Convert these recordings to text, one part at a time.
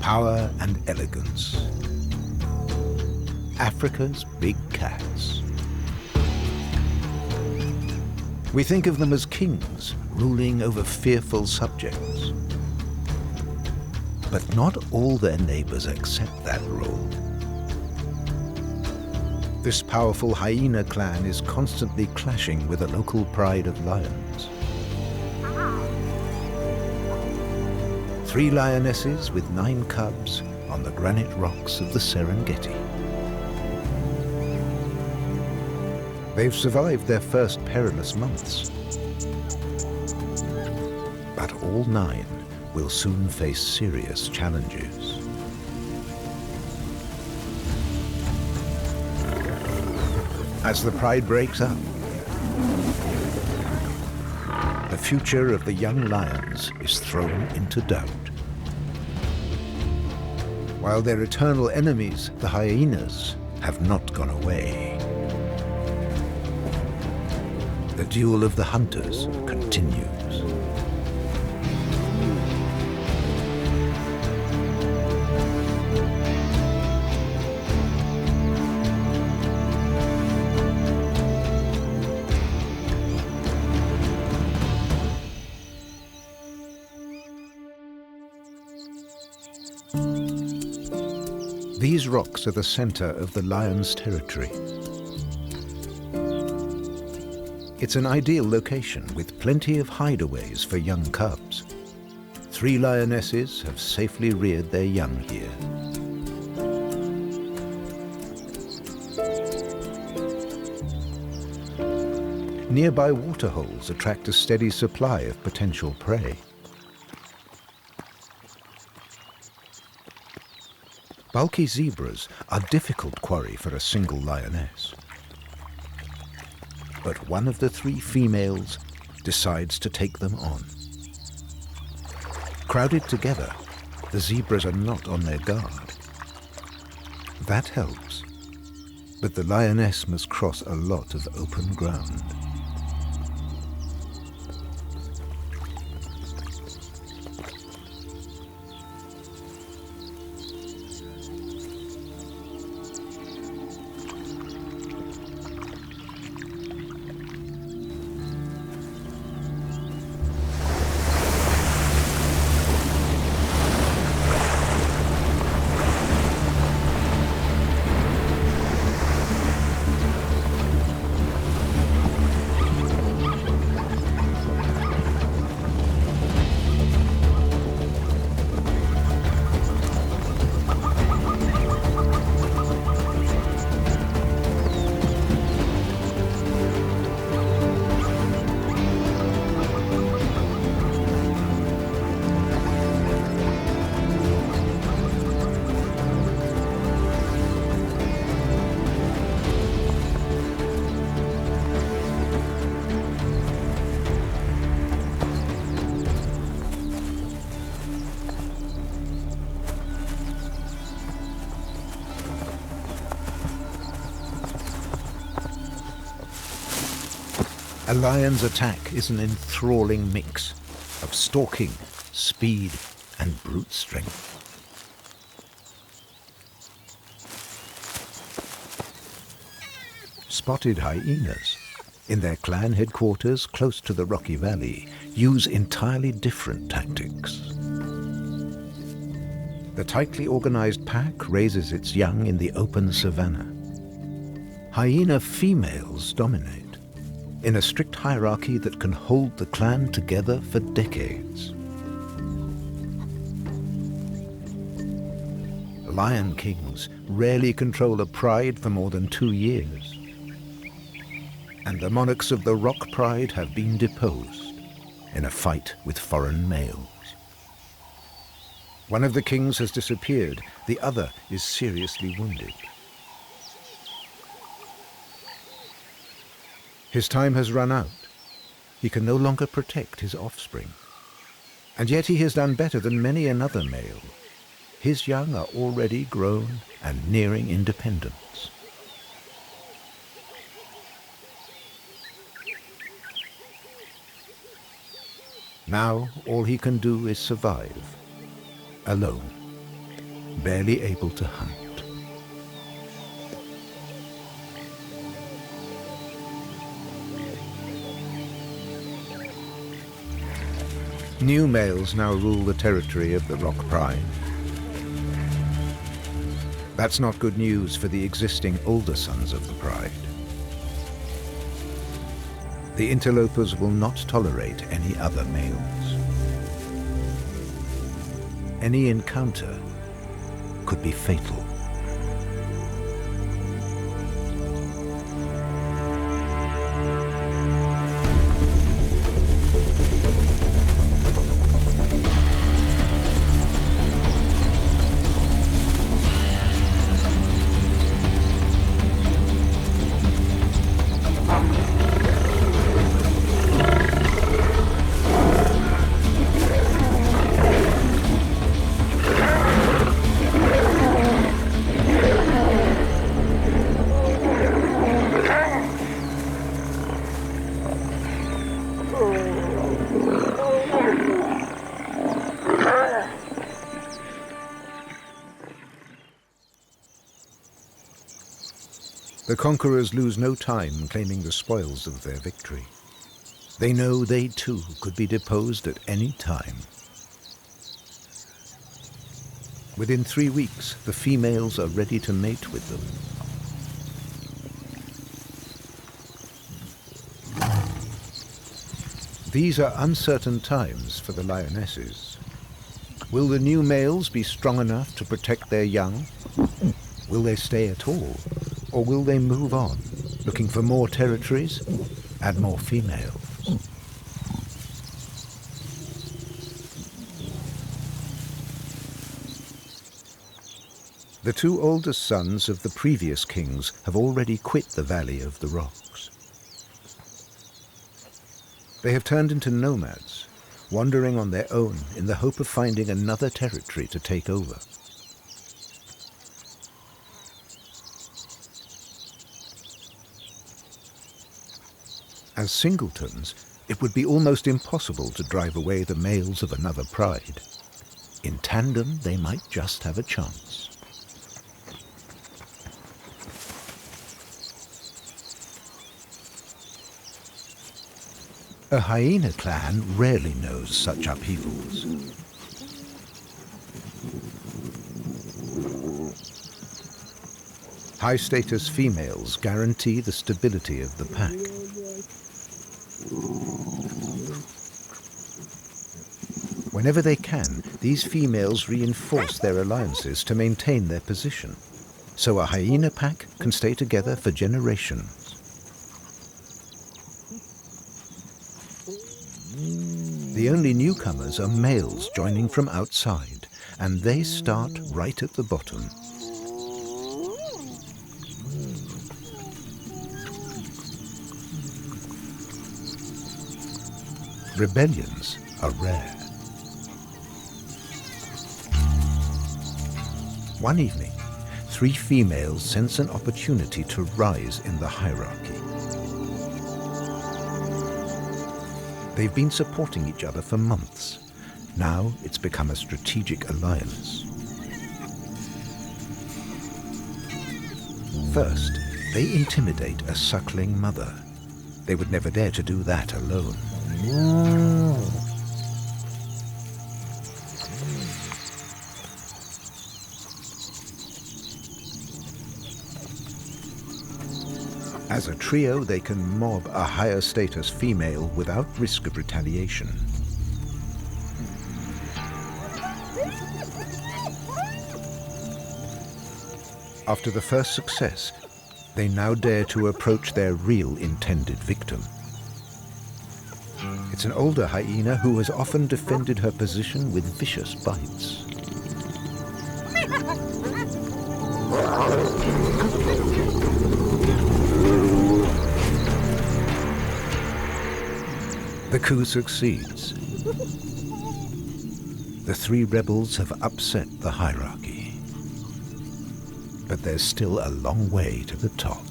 power and elegance. Africa's big cats. We think of them as kings, ruling over fearful subjects. But not all their neighbors accept that role. This powerful hyena clan is constantly clashing with the local pride of lions. 3 lionesses with 9 cubs on the granite rocks of the Serengeti. They've survived their first perilous months, but all 9 will soon face serious challenges. As the pride breaks up, the future of the young lions is thrown into doubt. While their eternal enemies, the hyenas, have not gone away. The duel of the hunters continues. These rocks are the center of the lion's territory. It's an ideal location with plenty of hideaways for young cubs. 3 lionesses have safely reared their young here. Nearby waterholes attract a steady supply of potential prey. Bulky zebras are difficult quarry for a single lioness. But one of the 3 females decides to take them on. Crowded together, the zebras are not on their guard. That helps, but the lioness must cross a lot of open ground. A lion's attack is an enthralling mix of stalking, speed, and brute strength. Spotted hyenas, in their clan headquarters close to the Rocky Valley, use entirely different tactics. The tightly organized pack raises its young in the open savannah. Hyena females dominate, in a strict hierarchy that can hold the clan together for decades. Lion kings rarely control a pride for more than 2 years. And the monarchs of the rock pride have been deposed in a fight with foreign males. One of the kings has disappeared, the other is seriously wounded. His time has run out. He can no longer protect his offspring. And yet he has done better than many another male. His young are already grown and nearing independence. Now all he can do is survive, alone. barely able to hunt. New males now rule the territory of the Rock Pride. That's not good news for the existing older sons of the Pride. The interlopers will not tolerate any other males. Any encounter could be fatal. The conquerors lose no time claiming the spoils of their victory. They know they too could be deposed at any time. Within 3 weeks, the females are ready to mate with them. These are uncertain times for the lionesses. Will the new males be strong enough to protect their young? Will they stay at all? Or will they move on, looking for more territories and more females? The 2 oldest sons of the previous kings have already quit the Valley of the Rocks. They have turned into nomads, wandering on their own in the hope of finding another territory to take over. As singletons, it would be almost impossible to drive away the males of another pride. In tandem, they might just have a chance. A hyena clan rarely knows such upheavals. High-status females guarantee the stability of the pack. Whenever they can, these females reinforce their alliances to maintain their position, so a hyena pack can stay together for generations. The only newcomers are males joining from outside, and they start right at the bottom. Rebellions are rare. One evening, 3 females sense an opportunity to rise in the hierarchy. They've been supporting each other for months. Now it's become a strategic alliance. First, they intimidate a suckling mother. They would never dare to do that alone. As a trio, they can mob a higher status female without risk of retaliation. After the first success, they now dare to approach their real intended victim. It's an older hyena who has often defended her position with vicious bites. The coup succeeds. The 3 rebels have upset the hierarchy. But there's still a long way to the top.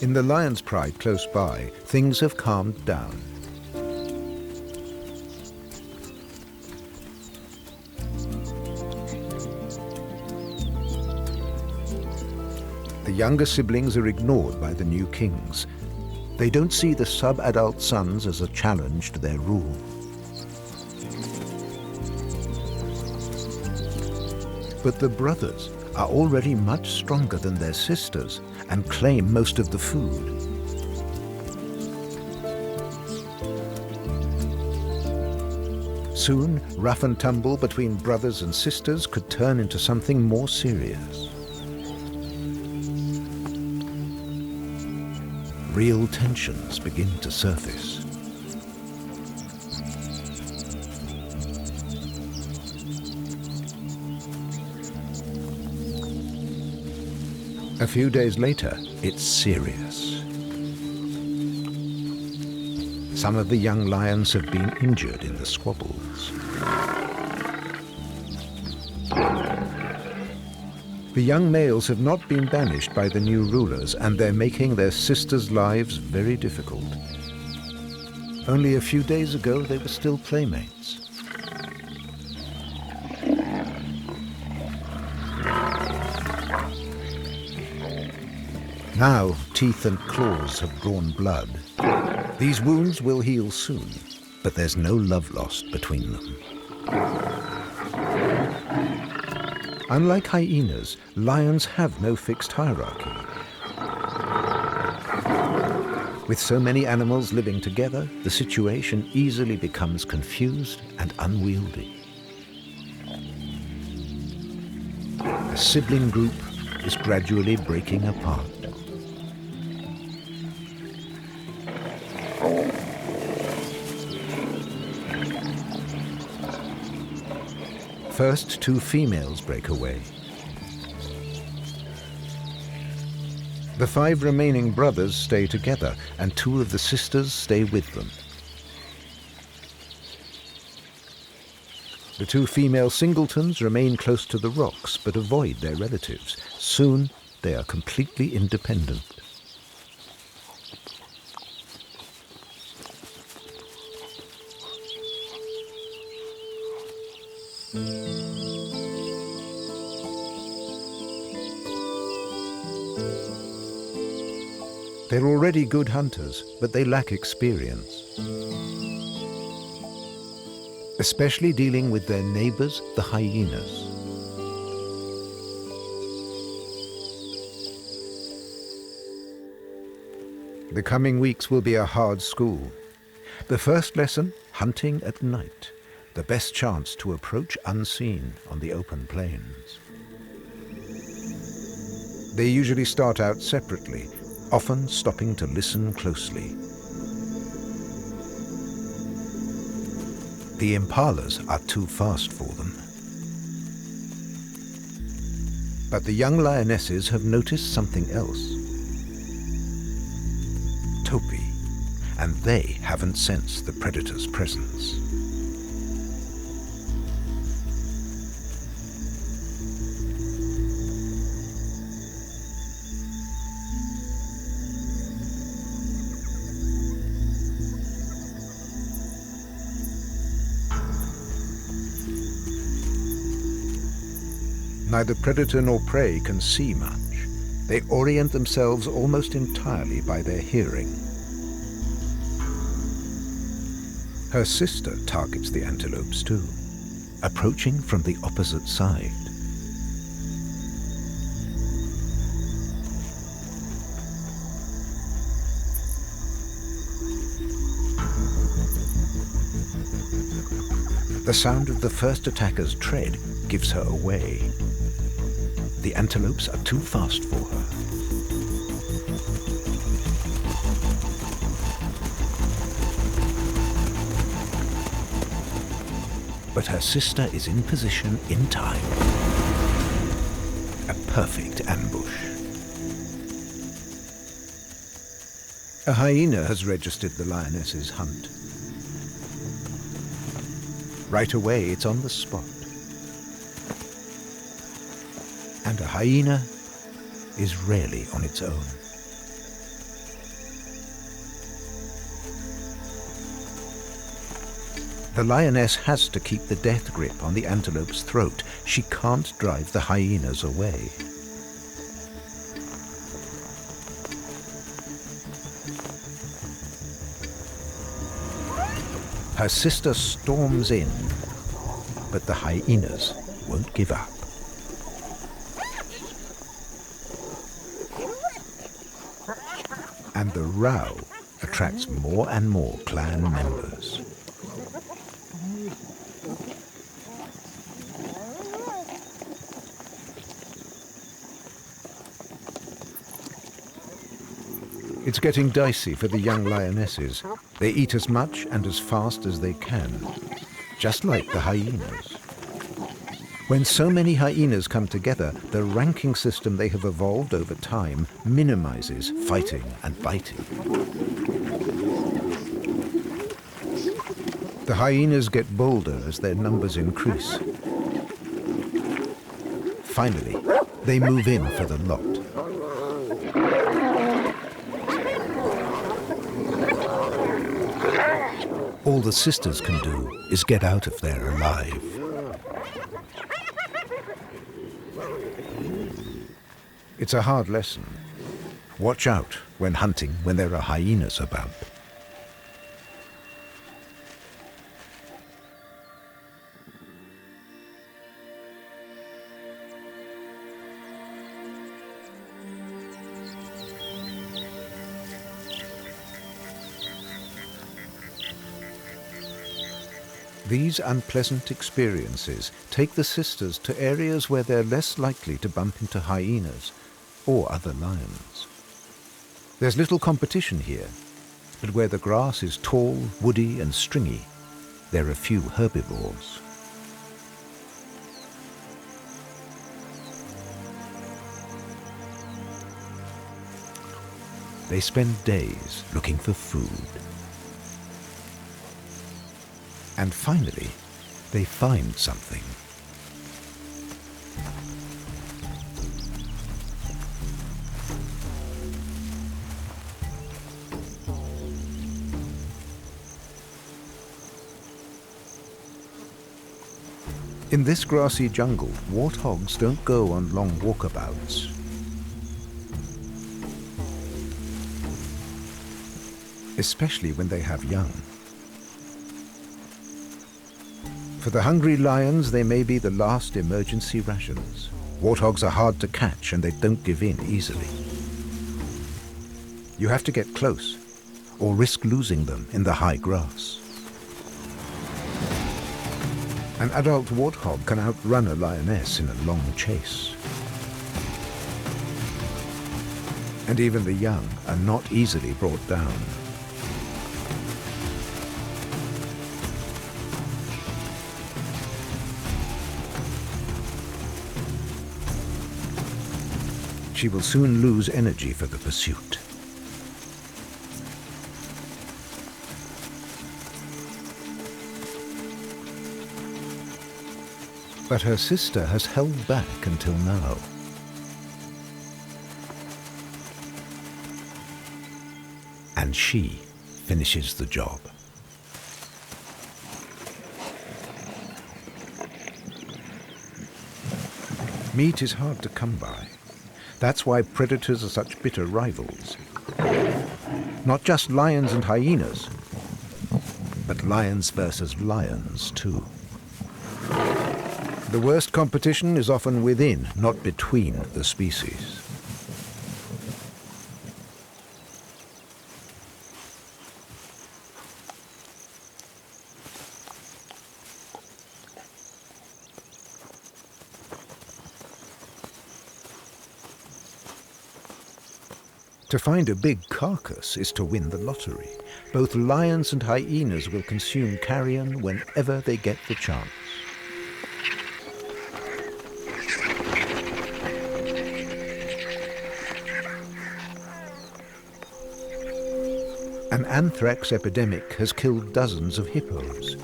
In In the Lion's Pride close by, things have calmed down. The younger siblings are ignored by the new kings. They don't see the sub-adult sons as a challenge to their rule. But the brothers are already much stronger than their sisters and claim most of the food. Soon, rough and tumble between brothers and sisters could turn into something more serious. Real tensions begin to surface. A few days later, it's serious. Some of the young lions have been injured in the squabbles. The young males have not been banished by the new rulers, and they're making their sisters' lives very difficult. Only a few days ago, they were still playmates. Now, teeth and claws have drawn blood. These wounds will heal soon, but there's no love lost between them. Unlike hyenas, lions have no fixed hierarchy. With so many animals living together, the situation easily becomes confused and unwieldy. The sibling group is gradually breaking apart. First, two females break away. The 5 remaining brothers stay together, and 2 of the sisters stay with them. The 2 female singletons remain close to the rocks, but avoid their relatives. Soon, they are completely independent. They're already good hunters, but they lack experience, especially dealing with their neighbors, the hyenas. The coming weeks will be a hard school. The first lesson, hunting at night, the best chance to approach unseen on the open plains. They usually start out separately, often stopping to listen closely. The impalas are too fast for them. But the young lionesses have noticed something else. Topi, and they haven't sensed the predator's presence. Neither predator nor prey can see much. They orient themselves almost entirely by their hearing. Her sister targets the antelopes too, approaching from the opposite side. The sound of the first attacker's tread gives her away. The antelopes are too fast for her. But her sister is in position in time. A perfect ambush. A hyena has registered the lioness's hunt. Right away, it's on the spot. And a hyena is rarely on its own. The lioness has to keep the death grip on the antelope's throat. She can't drive the hyenas away. Her sister storms in, but the hyenas won't give up. And the row attracts more and more clan members. It's getting dicey for the young lionesses. They eat as much and as fast as they can, just like the hyenas. When so many hyenas come together, the ranking system they have evolved over time minimizes fighting and biting. The hyenas get bolder as their numbers increase. Finally, they move in for the lot. All the sisters can do is get out of there alive. It's a hard lesson. Watch out when hunting when there are hyenas about. These unpleasant experiences take the sisters to areas where they're less likely to bump into hyenas or other lions. There's little competition here, but where the grass is tall, woody and stringy, there are few herbivores. They spend days looking for food. And finally, they find something. In this grassy jungle, warthogs don't go on long walkabouts. Especially when they have young. For the hungry lions, they may be the last emergency rations. Warthogs are hard to catch and they don't give in easily. You have to get close or risk losing them in the high grass. An adult warthog can outrun a lioness in a long chase. And even the young are not easily brought down. She will soon lose energy for the pursuit. But her sister has held back until now. And she finishes the job. Meat is hard to come by. That's why predators are such bitter rivals. Not just lions and hyenas, but lions versus lions too. The worst competition is often within, not between the species. To find a big carcass is to win the lottery. Both lions and hyenas will consume carrion whenever they get the chance. An anthrax epidemic has killed dozens of hippos.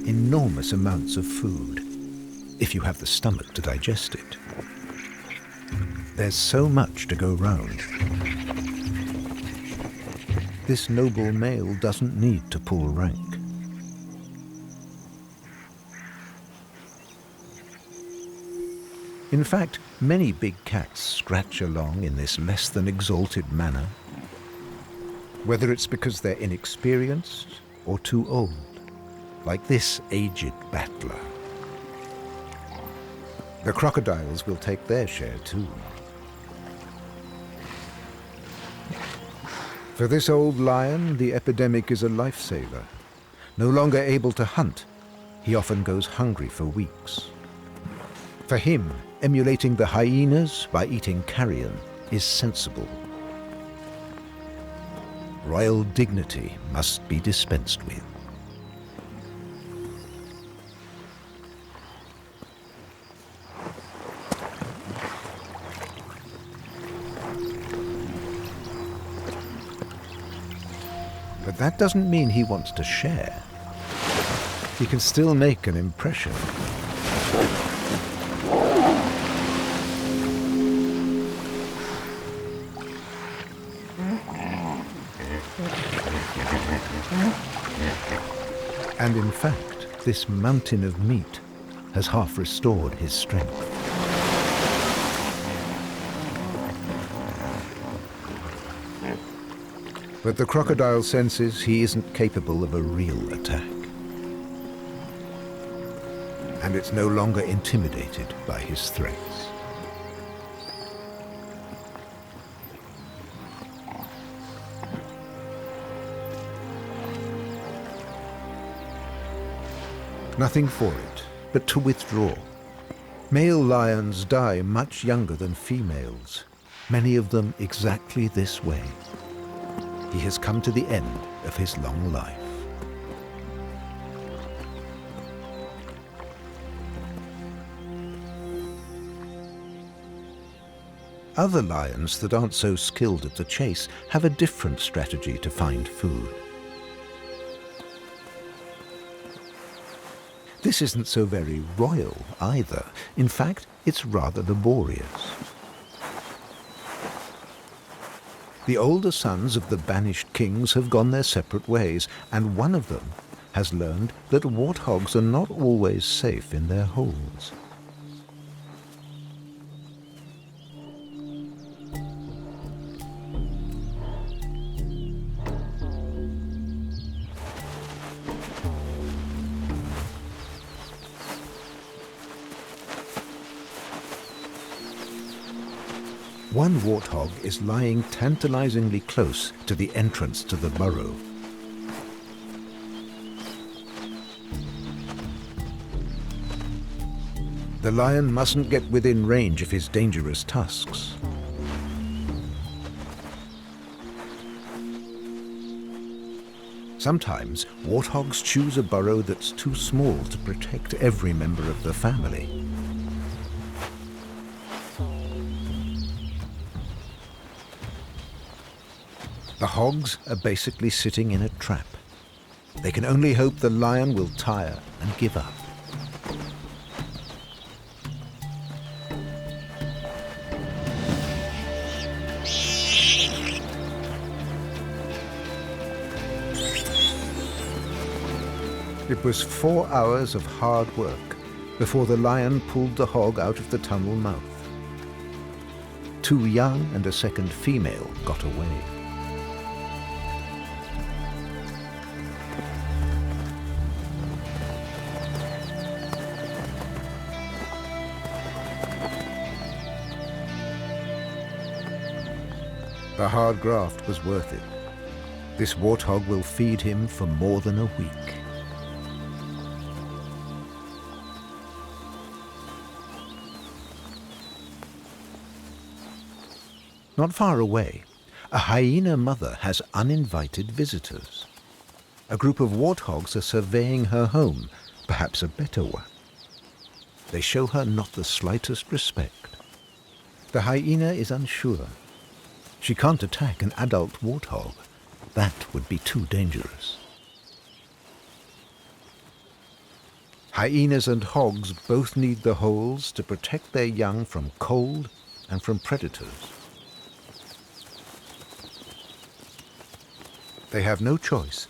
Enormous amounts of food, if you have the stomach to digest it. There's so much to go round. This noble male doesn't need to pull rank. In fact, many big cats scratch along in this less than exalted manner, whether it's because they're inexperienced or too old, like this aged battler. The crocodiles will take their share too. For this old lion, the epidemic is a lifesaver. No longer able to hunt, he often goes hungry for weeks. For him, emulating the hyenas by eating carrion is sensible. Royal dignity must be dispensed with. But that doesn't mean he wants to share. He can still make an impression. And in fact, this mountain of meat has half restored his strength. But the crocodile senses he isn't capable of a real attack. And it's no longer intimidated by his threats. Nothing for it but to withdraw. Male lions die much younger than females, many of them exactly this way. He has come to the end of his long life. Other lions that aren't so skilled at the chase have a different strategy to find food. This isn't so very royal either. In fact, it's rather laborious. The older sons of the banished kings have gone their separate ways, and one of them has learned that warthogs are not always safe in their holes. One warthog is lying tantalizingly close to the entrance to the burrow. The lion mustn't get within range of his dangerous tusks. Sometimes, warthogs choose a burrow that's too small to protect every member of the family. The hogs are basically sitting in a trap. They can only hope the lion will tire and give up. It was 4 hours of hard work before the lion pulled the hog out of the tunnel mouth. 2 young and a second female got away. The hard graft was worth it. This warthog will feed him for more than a week. Not far away, a hyena mother has uninvited visitors. A group of warthogs are surveying her home, perhaps a better one. They show her not the slightest respect. The hyena is unsure. She can't attack an adult warthog. That would be too dangerous. Hyenas and hogs both need the holes to protect their young from cold and from predators. They have no choice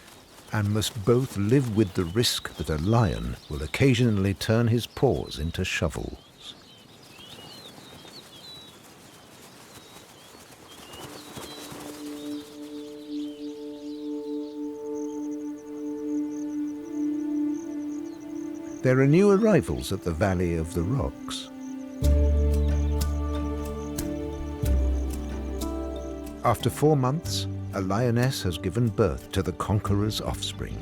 and must both live with the risk that a lion will occasionally turn his paws into shovels. There are new arrivals at the Valley of the Rocks. After 4 months, a lioness has given birth to the conqueror's offspring.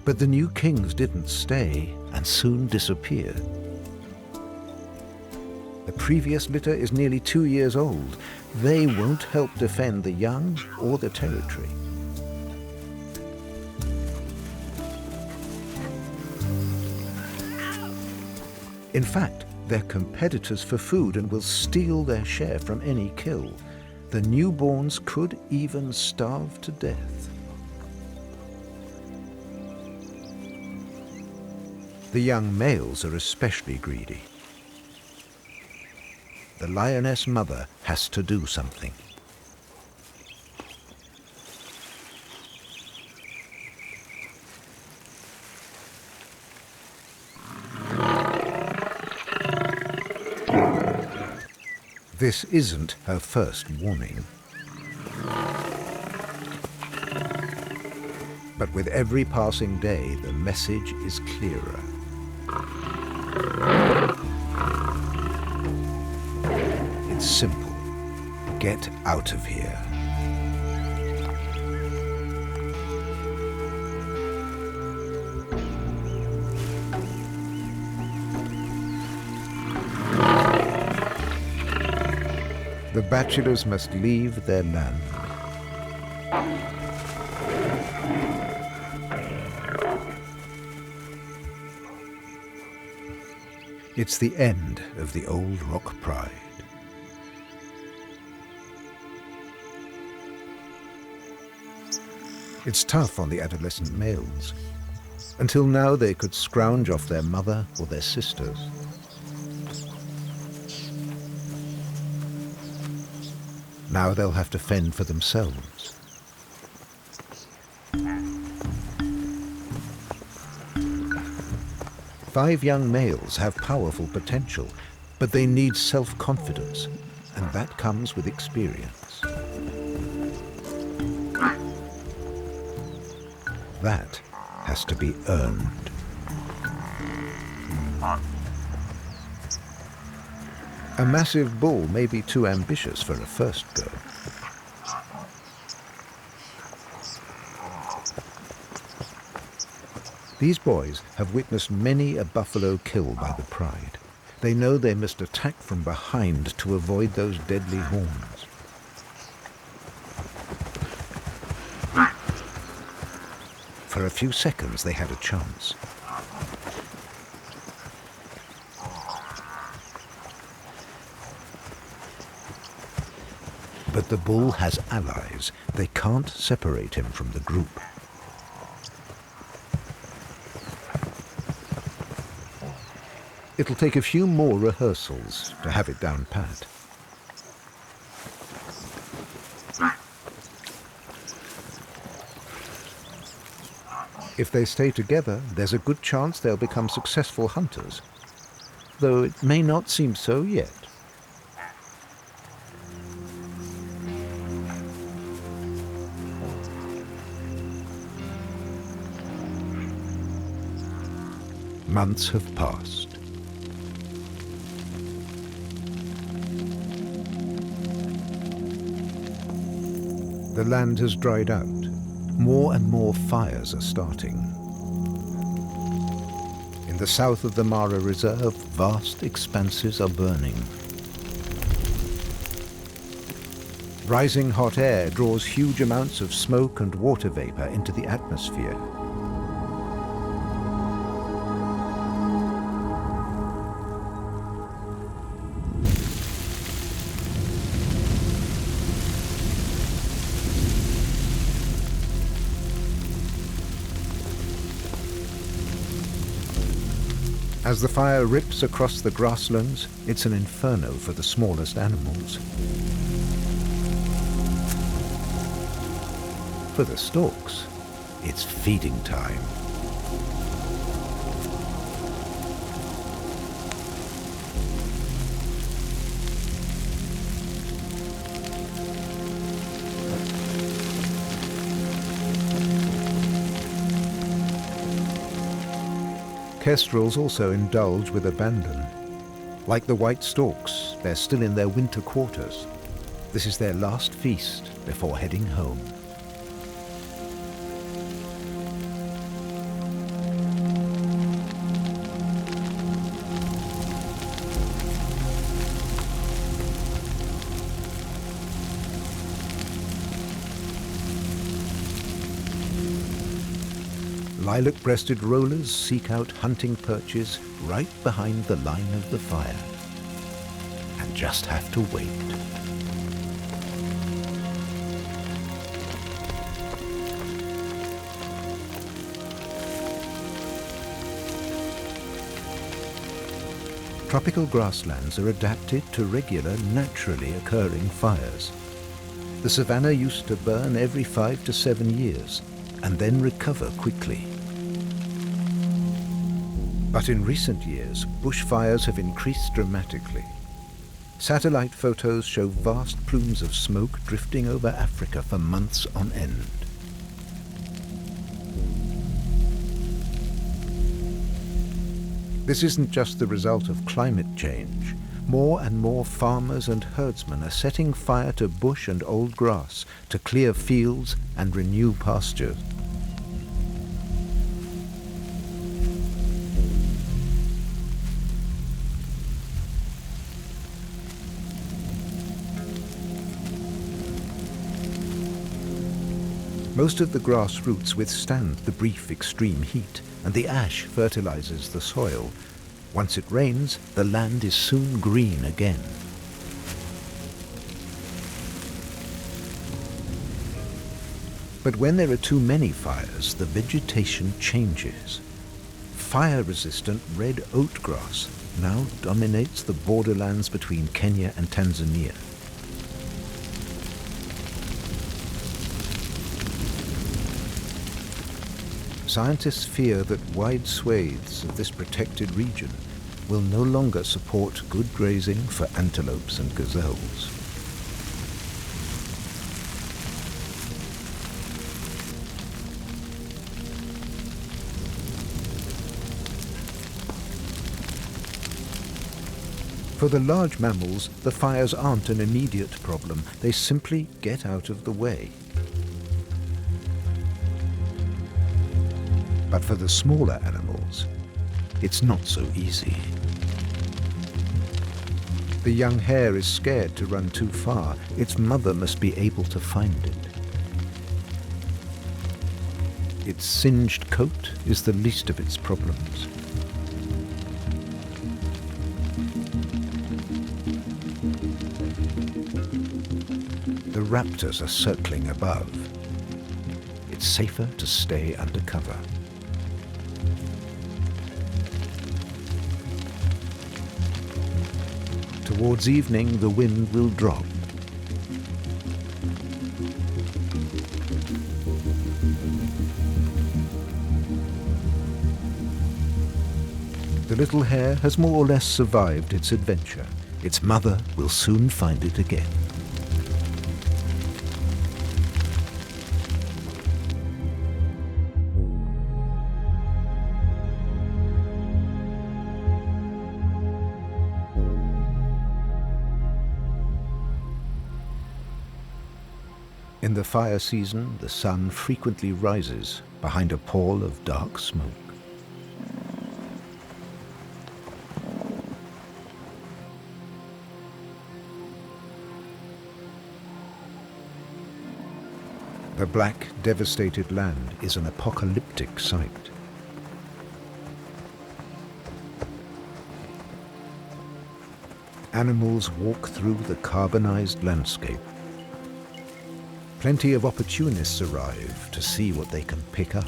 But the new kings didn't stay and soon disappeared. The previous litter is nearly 2 years old. They won't help defend the young or the territory. In fact, they're competitors for food and will steal their share from any kill. The newborns could even starve to death. The young males are especially greedy. The lioness mother has to do something. This isn't her first warning. But with every passing day, the message is clearer. It's simple. Get out of here. The bachelors must leave their land. It's the end of the old rock pride. It's tough on the adolescent males. Until now, they could scrounge off their mother or their sisters. Now they'll have to fend for themselves. Five young males have powerful potential, but they need self-confidence, and that comes with experience. That has to be earned. A massive bull may be too ambitious for a first go. These boys have witnessed many a buffalo killed by the pride. They know they must attack from behind to avoid those deadly horns. For a few seconds they had a chance. But the bull has allies. They can't separate him from the group. It'll take a few more rehearsals to have it down pat. If they stay together, there's a good chance they'll become successful hunters, though it may not seem so yet. Months have passed. The land has dried out. More and more fires are starting. In the south of the Mara Reserve, vast expanses are burning. Rising hot air draws huge amounts of smoke and water vapor into the atmosphere. As the fire rips across the grasslands, it's an inferno for the smallest animals. For the storks, it's feeding time. kestrels also indulge with abandon. Like the white storks, they're still in their winter quarters. This is their last feast before heading home. Lilac-breasted rollers seek out hunting perches right behind the line of the fire, and just have to wait. Tropical grasslands are adapted to regular, naturally occurring fires. The savanna used to burn every 5 to 7 years and then recover quickly. But in recent years, bushfires have increased dramatically. Satellite photos show vast plumes of smoke drifting over Africa for months on end. This isn't just the result of climate change. More and more farmers and herdsmen are setting fire to bush and old grass to clear fields and renew pastures. Most of the grass roots withstand the brief extreme heat, and the ash fertilizes the soil. Once it rains, the land is soon green again. But when there are too many fires, the vegetation changes. Fire-resistant red oatgrass now dominates the borderlands between Kenya and Tanzania. Scientists fear that wide swathes of this protected region will no longer support good grazing for antelopes and gazelles. For the large mammals, the fires aren't an immediate problem. They simply get out of the way. But for the smaller animals, it's not so easy. The young hare is scared to run too far. Its mother must be able to find it. Its singed coat is the least of its problems. The raptors are circling above. It's safer to stay under cover. Towards evening, the wind will drop. The little hare has more or less survived its adventure. Its mother will soon find it again. In the fire season, the sun frequently rises behind a pall of dark smoke. The black, devastated land is an apocalyptic sight. Animals walk through the carbonized landscape. Plenty of opportunists arrive to see what they can pick up.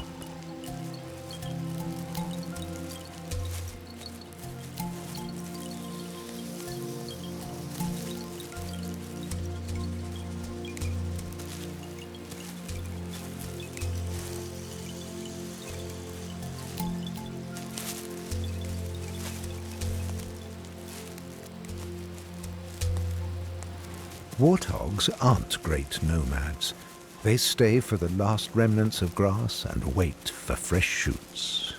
Warthogs aren't great nomads. They stay for the last remnants of grass and wait for fresh shoots.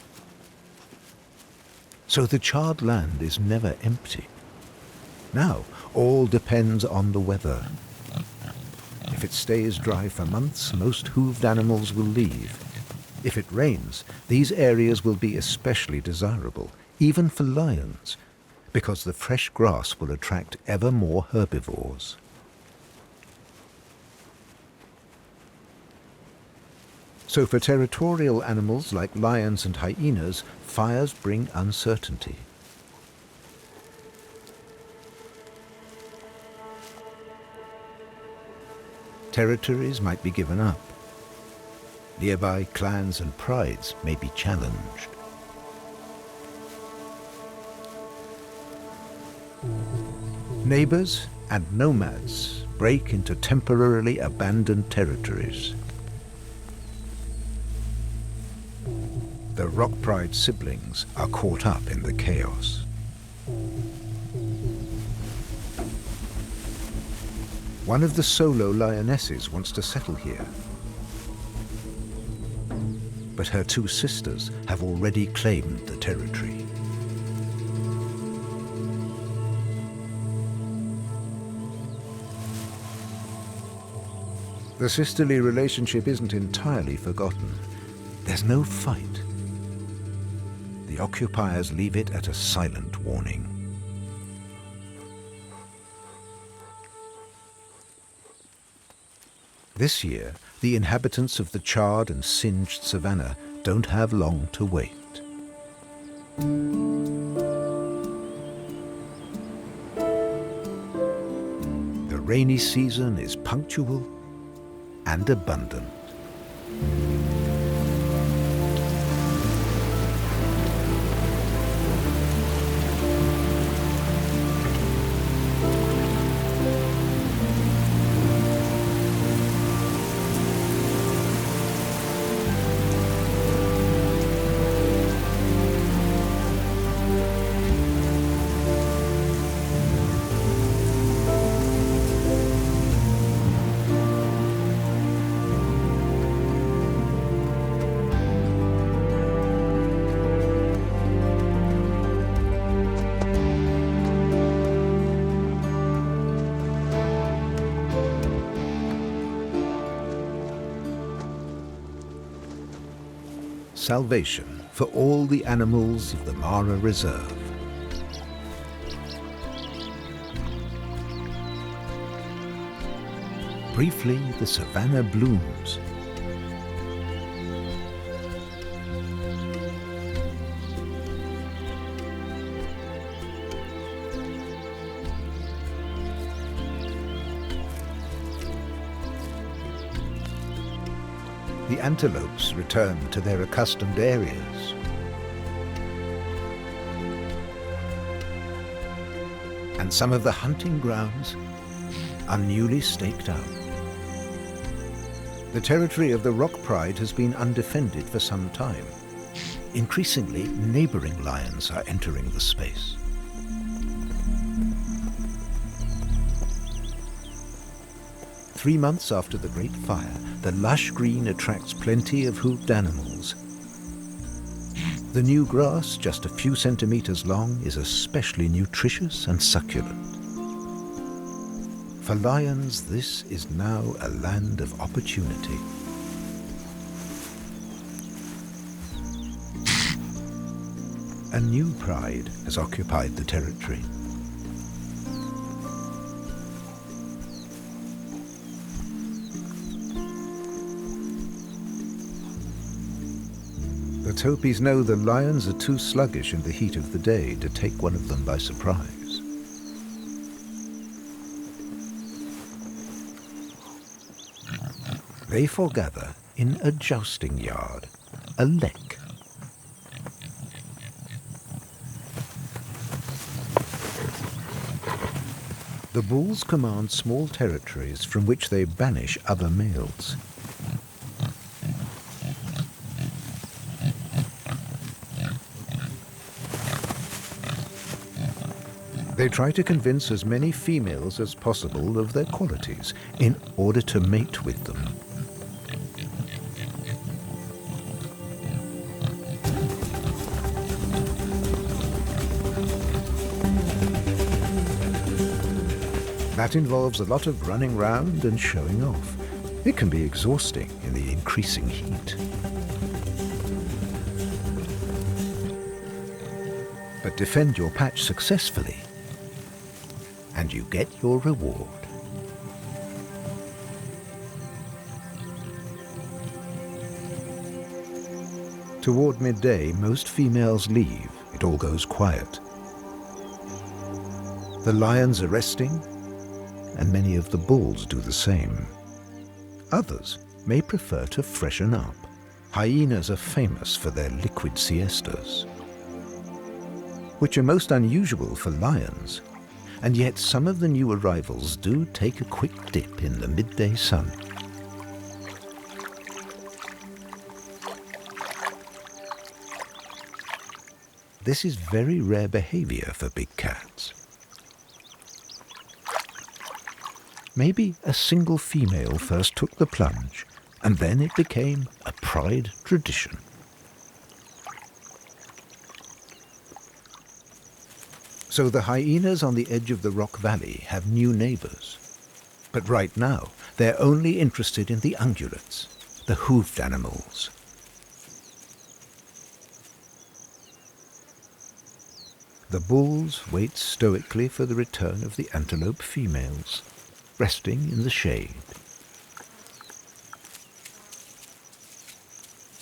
So the charred land is never empty. Now, all depends on the weather. If it stays dry for months, most hooved animals will leave. If it rains, these areas will be especially desirable, even for lions, because the fresh grass will attract ever more herbivores. So for territorial animals like lions and hyenas, fires bring uncertainty. Territories might be given up. Nearby clans and prides may be challenged. Neighbors and nomads break into temporarily abandoned territories. The Rock Pride siblings are caught up in the chaos. One of the solo lionesses wants to settle here, but her two sisters have already claimed the territory. The sisterly relationship isn't entirely forgotten. There's no fight. The occupiers leave it at a silent warning. This year, the inhabitants of the charred and singed savannah don't have long to wait. The rainy season is punctual and abundant. Salvation for all the animals of the Mara Reserve. Briefly, the savannah blooms. The antelopes return to their accustomed areas. And some of the hunting grounds are newly staked out. The territory of the Rock Pride has been undefended for some time. Increasingly, neighboring lions are entering the space. Three months after the Great Fire, the lush green attracts plenty of hooved animals. The new grass, just a few centimeters long, is especially nutritious and succulent. For lions, this is now a land of opportunity. A new pride has occupied the territory. The Topis know the lions are too sluggish in the heat of the day to take one of them by surprise. They foregather in a jousting yard, a lek. The bulls command small territories from which they banish other males. They try to convince as many females as possible of their qualities in order to mate with them. That involves a lot of running round and showing off. It can be exhausting in the increasing heat. But defend your patch successfully, and you get your reward. Toward midday, most females leave. It all goes quiet. The lions are resting, and many of the bulls do the same. Others may prefer to freshen up. Hyenas are famous for their liquid siestas, which are most unusual for lions, and yet some of the new arrivals do take a quick dip in the midday sun. This is very rare behavior for big cats. Maybe a single female first took the plunge, and then it became a pride tradition. So the hyenas on the edge of the rock valley have new neighbors. But right now, they're only interested in the ungulates, the hoofed animals. The bulls wait stoically for the return of the antelope females, resting in the shade.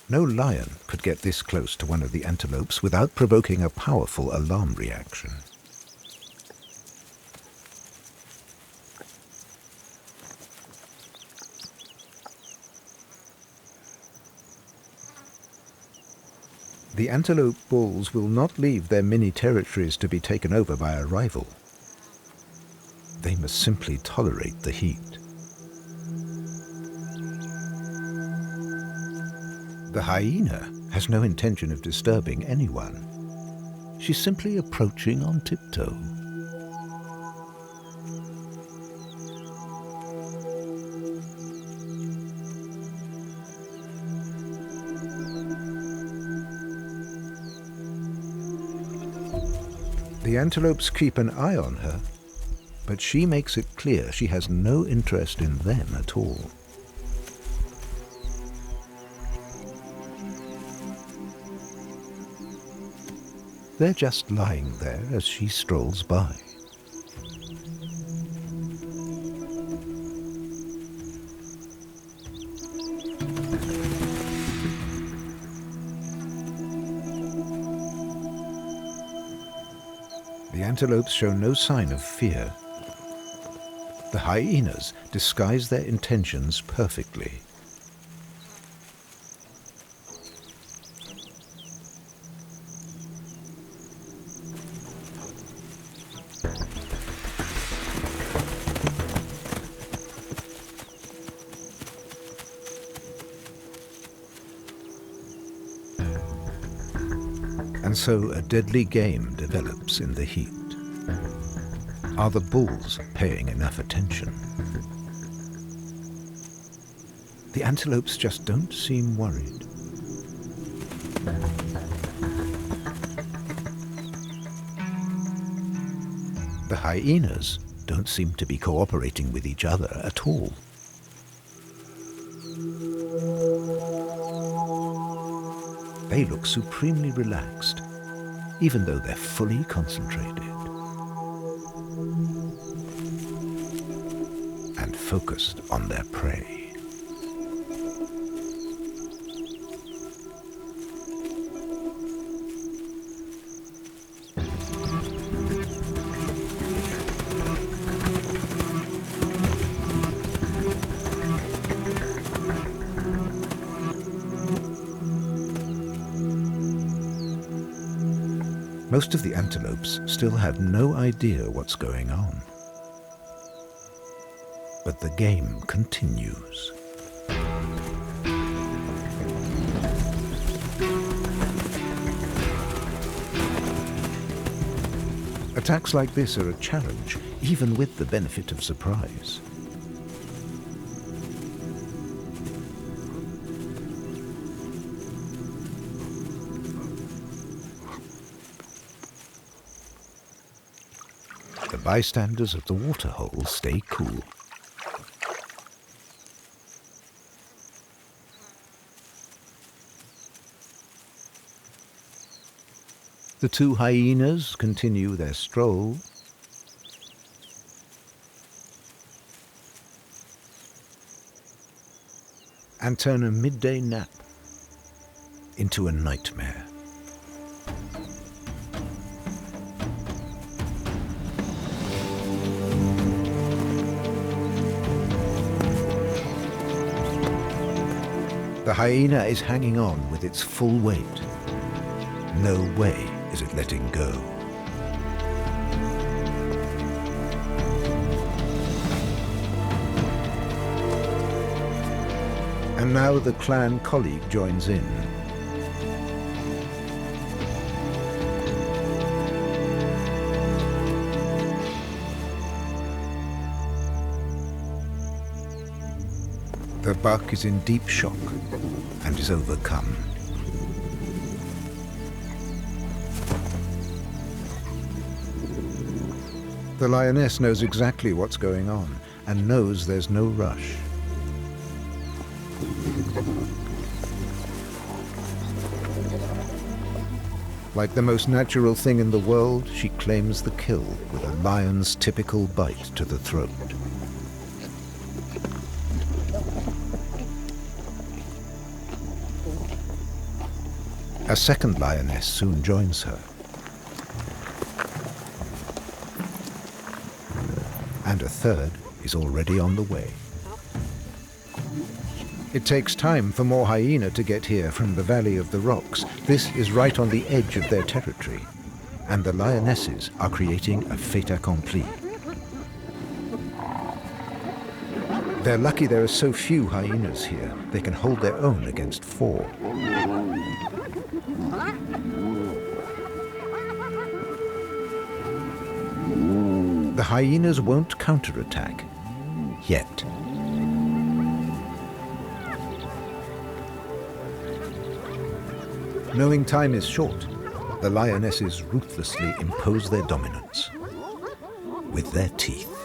No lion could get this close to one of the antelopes without provoking a powerful alarm reaction. The antelope bulls will not leave their mini territories to be taken over by a rival. They must simply tolerate the heat. The hyena has no intention of disturbing anyone. She's simply approaching on tiptoe. The antelopes keep an eye on her, but she makes it clear she has no interest in them at all. They're just lying there as she strolls by. The antelopes show no sign of fear. The hyenas disguise their intentions perfectly. And so a deadly game develops in the heat. Are the bulls paying enough attention? The antelopes just don't seem worried. The hyenas don't seem to be cooperating with each other at all. They look supremely relaxed, even though they're fully concentrated and focused on their prey. Most of the antelopes still have no idea what's going on. But the game continues. Attacks like this are a challenge, even with the benefit of surprise. The bystanders at the waterhole stay cool. The two hyenas continue their stroll, and turn a midday nap into a nightmare. The hyena is hanging on with its full weight. No way is it letting go. And now the clan colleague joins in. The buck is in deep shock and is overcome. The lioness knows exactly what's going on and knows there's no rush. Like the most natural thing in the world, she claims the kill with a lion's typical bite to the throat. A second lioness soon joins her. And a third is already on the way. It takes time for more hyena to get here from the Valley of the Rocks. This is right on the edge of their territory, and the lionesses are creating a fait accompli. They're lucky there are so few hyenas here. They can hold their own against 4. The hyenas won't counterattack, yet. Knowing time is short, the lionesses ruthlessly impose their dominance with their teeth.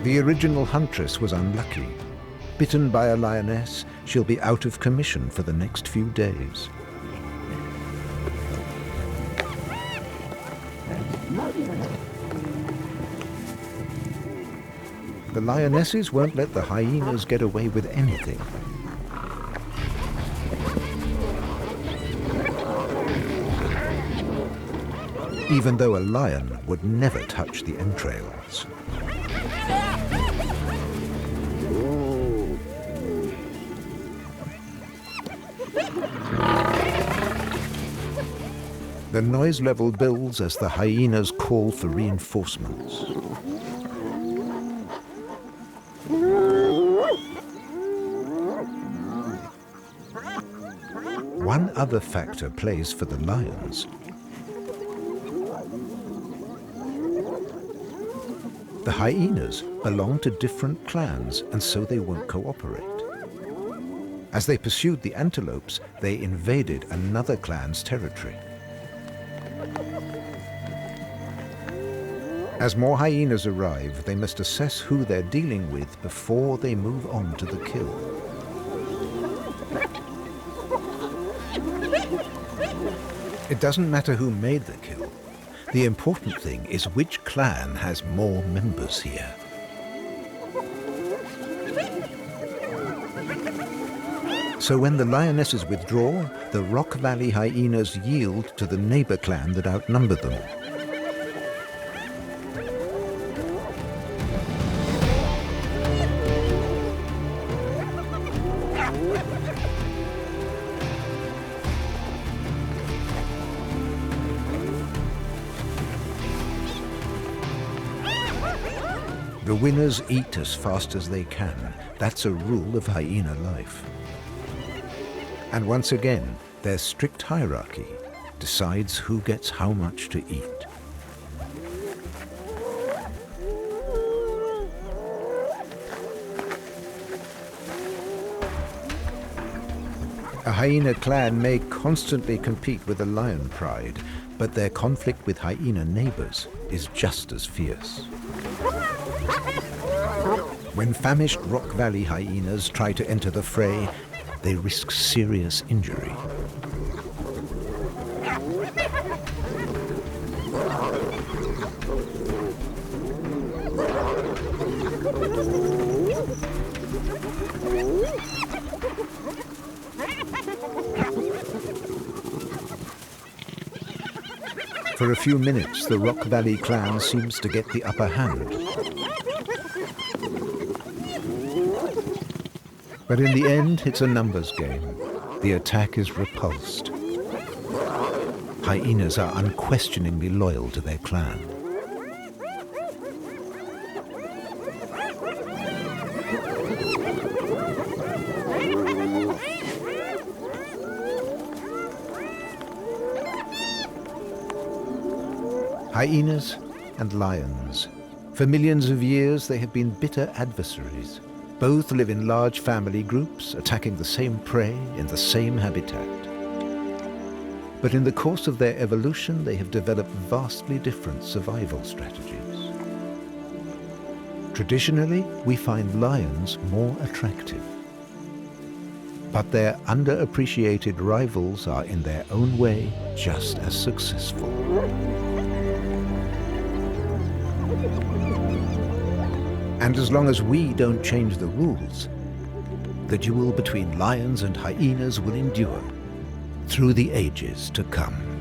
The original huntress was unlucky. Bitten by a lioness, she'll be out of commission for the next few days. The lionesses won't let the hyenas get away with anything. Even though a lion would never touch the entrails. The noise level builds as the hyenas call for reinforcements. One other factor plays for the lions. The hyenas belong to different clans, and so they won't cooperate. As they pursued the antelopes, they invaded another clan's territory. As more hyenas arrive, they must assess who they're dealing with before they move on to the kill. It doesn't matter who made the kill. The important thing is which clan has more members here. So when the lionesses withdraw, the Rock Valley hyenas yield to the neighbor clan that outnumbered them. The winners eat as fast as they can. That's a rule of hyena life. And once again, Their strict hierarchy decides who gets how much to eat. A hyena clan may constantly compete with the lion pride, but their conflict with hyena neighbors is just as fierce. When famished Rock Valley hyenas try to enter the fray, they risk serious injury. For a few minutes, the Rock Valley clan seems to get the upper hand. But in the end, it's a numbers game. The attack is repulsed. Hyenas are unquestioningly loyal to their clan. Hyenas and lions. For millions of years, they have been bitter adversaries. Both live in large family groups, attacking the same prey in the same habitat. But in the course of their evolution, they have developed vastly different survival strategies. Traditionally, we find lions more attractive. But their underappreciated rivals are in their own way just as successful. And as long as we don't change the rules, the duel between lions and hyenas will endure through the ages to come.